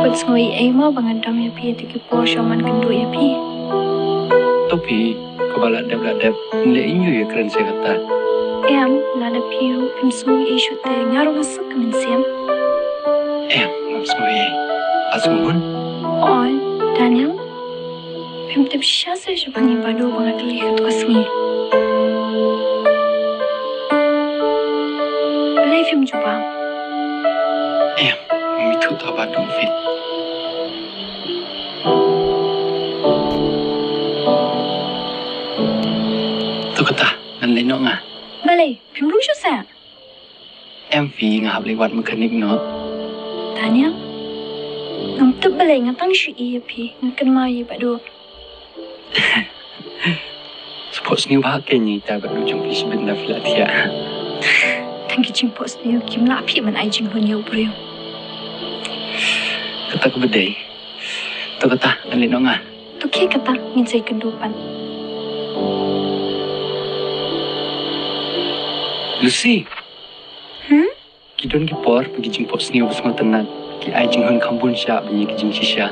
What's ngồi ấy mà bằng đam ya pi thì cái Porsche man kendo ya pi. Topi kebalat-dep nilai inyu ya keren saya kata. Em là da piu em sui e shute ngaro masuk ke mensiam. Ngam semua asmuhun. On Daniel. Em tep shasa je bangi bado bangat lihat ko sengi. Balai film juga. Mitu tabat dong fit. Tu kata nan lai no nga. Balai film lu shasa. Em fi ngahap lewat mekanik no. Daniel. Ngam tep balai ngatang shi e pi ngakan mai bado. Sports ni bahagia ni tabat dong jumpa sebentar filat ya. Thank you pos ni kim la pi man ai jing hun yo brio. Kata ke bedai. Tu kata nan lai no nga. Tu ke kata min sai kendupan. Lucy. Kidon ki por pergi jemput seni bersama tenat. Ki ai jing hun kampun syak bunyi ki jing sisya.